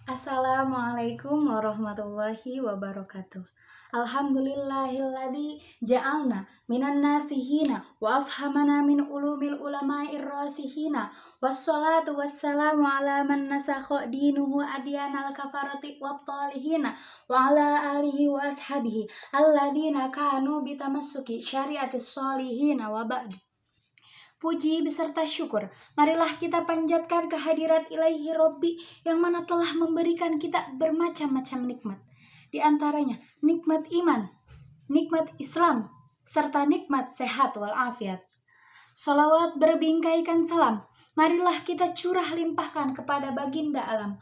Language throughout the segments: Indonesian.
Assalamualaikum warahmatullahi wabarakatuh. Alhamdulillahilladzi ja'alna minan nasihina wa afhamana min ulumil ulama'ir rasihina wassalatu wassalamu ala man nasakha dinuhu adyanal kafarati wattalihina wa ala alihi wa ashabihi alladzina kanu bitamassuki syariatis solihina wa ba'du. Puji beserta syukur, marilah kita panjatkan kehadirat ilahi Robbi yang mana telah memberikan kita bermacam-macam nikmat. Di antaranya nikmat iman, nikmat Islam, serta nikmat sehat walafiat. Salawat berbingkaikan salam, marilah kita curah limpahkan kepada baginda alam,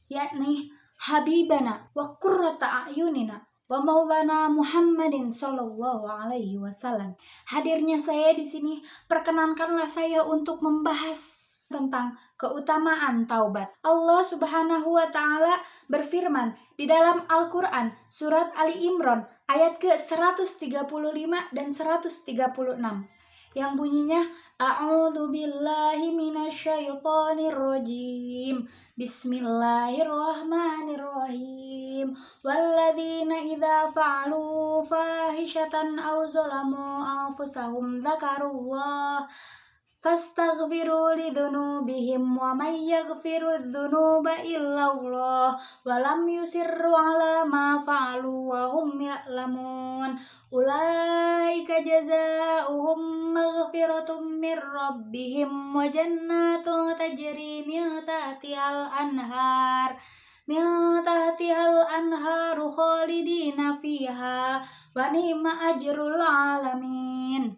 yakni Habibana wa qurrata a'yunina wa maulana Muhammadin sallallahu alaihi wasallam. Hadirnya saya di sini, perkenankanlah saya untuk membahas tentang keutamaan taubat. Allah Subhanahu wa taala berfirman di dalam Al-Qur'an surat Ali Imran ayat ke-135 dan 136 yang bunyinya A'udzu billahi minasyaitonir rajim. Bismillahirrahmanirrahim. Walladzina idza fa'alu fahishatan aw zalamu anfusahum dzakarullah fastaghfiru lidzunubihim wa may yaghfiru dzunuba illallah wa lam yusirru ala ma fa'alu wa hum ya'lamun ulaika jazaohum maghfiratum mir rabbihim wa jannatun tajri min tahtihal anharu khalidina fiha wa ni'ma ajrul alamin,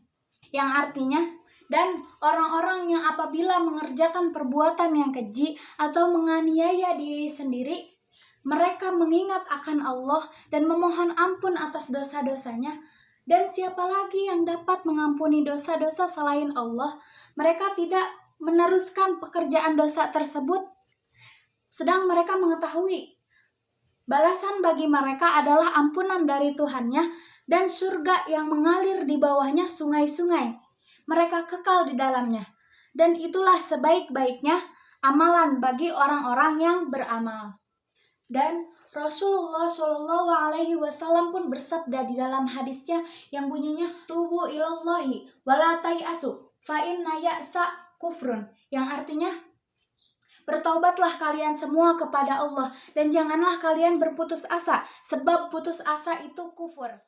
yang artinya, dan orang-orang yang apabila mengerjakan perbuatan yang keji atau menganiaya diri sendiri, mereka mengingat akan Allah dan memohon ampun atas dosa-dosanya, dan siapa lagi yang dapat mengampuni dosa-dosa selain Allah, mereka tidak meneruskan pekerjaan dosa tersebut, sedang mereka mengetahui balasan bagi mereka adalah ampunan dari Tuhannya dan surga yang mengalir di bawahnya sungai-sungai. Mereka kekal di dalamnya, dan itulah sebaik-baiknya amalan bagi orang-orang yang beramal. Dan Rasulullah Shallallahu Alaihi Wasallam pun bersabda di dalam hadisnya yang bunyinya tubu ilallahi wala tai'asu fa inna ya'sa kufrun, yang artinya bertaubatlah kalian semua kepada Allah dan janganlah kalian berputus asa, sebab putus asa itu kufur.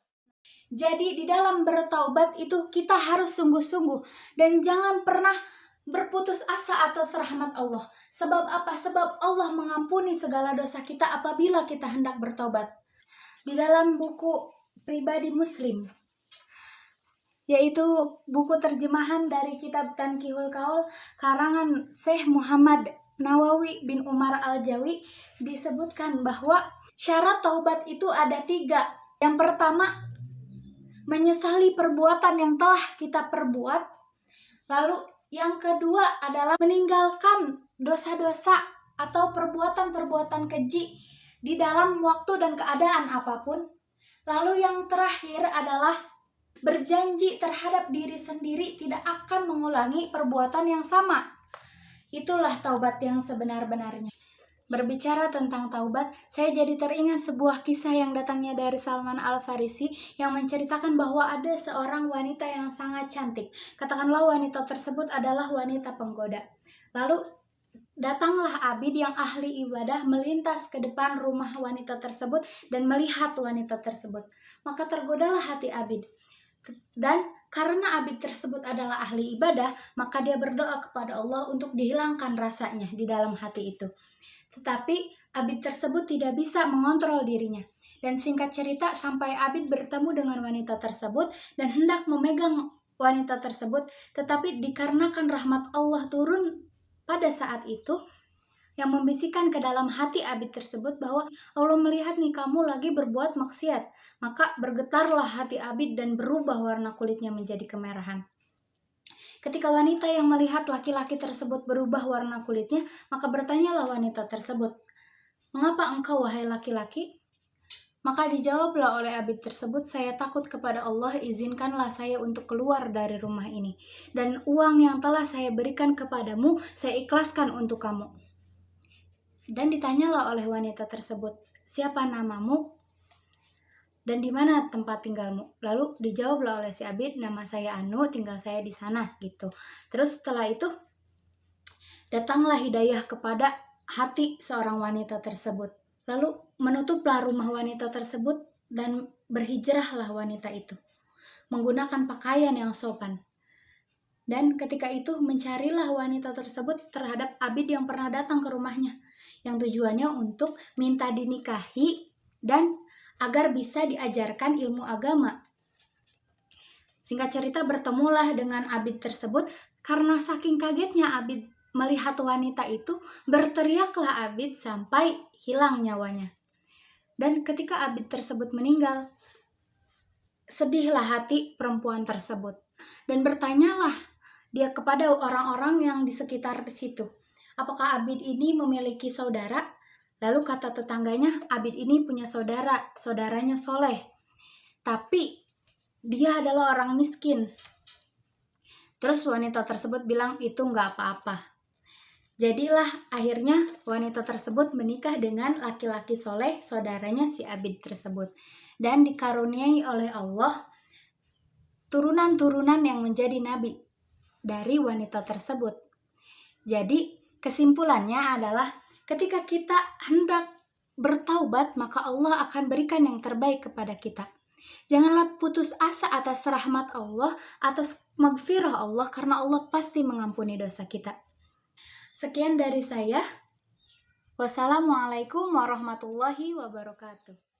Jadi di dalam bertaubat itu kita harus sungguh-sungguh dan jangan pernah berputus asa atas rahmat Allah. Sebab apa? Sebab Allah mengampuni segala dosa kita apabila kita hendak bertaubat. Di dalam buku pribadi Muslim, yaitu buku terjemahan dari kitab Tanqihul Qaul karangan Syekh Muhammad Nawawi bin Umar Al-Jawi, disebutkan bahwa syarat taubat itu ada 3. Yang pertama, menyesali perbuatan yang telah kita perbuat. Lalu yang kedua adalah meninggalkan dosa-dosa atau perbuatan-perbuatan keji di dalam waktu dan keadaan apapun. Lalu yang terakhir adalah berjanji terhadap diri sendiri tidak akan mengulangi perbuatan yang sama. Itulah taubat yang sebenar-benarnya. Berbicara tentang taubat, saya jadi teringat sebuah kisah yang datangnya dari Salman Al-Farisi yang menceritakan bahwa ada seorang wanita yang sangat cantik. Katakanlah wanita tersebut adalah wanita penggoda. Lalu datanglah abid yang ahli ibadah melintas ke depan rumah wanita tersebut dan melihat wanita tersebut. Maka tergodalah hati abid. Dan karena abid tersebut adalah ahli ibadah, maka dia berdoa kepada Allah untuk dihilangkan rasanya di dalam hati itu. Tetapi abid tersebut tidak bisa mengontrol dirinya. Dan singkat cerita, sampai abid bertemu dengan wanita tersebut dan hendak memegang wanita tersebut, tetapi dikarenakan rahmat Allah turun pada saat itu, yang membisikkan ke dalam hati abid tersebut bahwa Allah melihat nih kamu lagi berbuat maksiat. Maka bergetarlah hati abid dan berubah warna kulitnya menjadi kemerahan. Ketika wanita yang melihat laki-laki tersebut berubah warna kulitnya, maka bertanyalah wanita tersebut, "Mengapa engkau wahai laki-laki?" Maka dijawablah oleh abid tersebut, "Saya takut kepada Allah, izinkanlah saya untuk keluar dari rumah ini. Dan uang yang telah saya berikan kepadamu, saya ikhlaskan untuk kamu." Dan ditanyalah oleh wanita tersebut, "Siapa namamu dan di mana tempat tinggalmu?" Lalu dijawablah oleh si Abid, "Nama saya Anu, tinggal saya di sana," gitu. Terus setelah itu datanglah hidayah kepada hati seorang wanita tersebut. Lalu menutuplah rumah wanita tersebut dan berhijrahlah wanita itu menggunakan pakaian yang sopan. Dan ketika itu mencarilah wanita tersebut terhadap Abid yang pernah datang ke rumahnya, yang tujuannya untuk minta dinikahi dan agar bisa diajarkan ilmu agama. Singkat cerita, bertemulah dengan Abid tersebut. Karena saking kagetnya Abid melihat wanita itu, berteriaklah Abid sampai hilang nyawanya. Dan ketika Abid tersebut meninggal, sedihlah hati perempuan tersebut dan bertanyalah dia kepada orang-orang yang di sekitar situ, apakah Abid ini memiliki saudara? Lalu kata tetangganya, Abid ini punya saudara, saudaranya soleh, tapi dia adalah orang miskin. Terus wanita tersebut bilang, itu nggak apa-apa. Jadilah akhirnya wanita tersebut menikah dengan laki-laki soleh, saudaranya si Abid tersebut, dan dikaruniai oleh Allah turunan-turunan yang menjadi nabi dari wanita tersebut. Jadi kesimpulannya adalah ketika kita hendak bertaubat, maka Allah akan berikan yang terbaik kepada kita. Janganlah putus asa atas rahmat Allah, atas maghfirah Allah, karena Allah pasti mengampuni dosa kita. Sekian dari saya. Wassalamualaikum warahmatullahi wabarakatuh.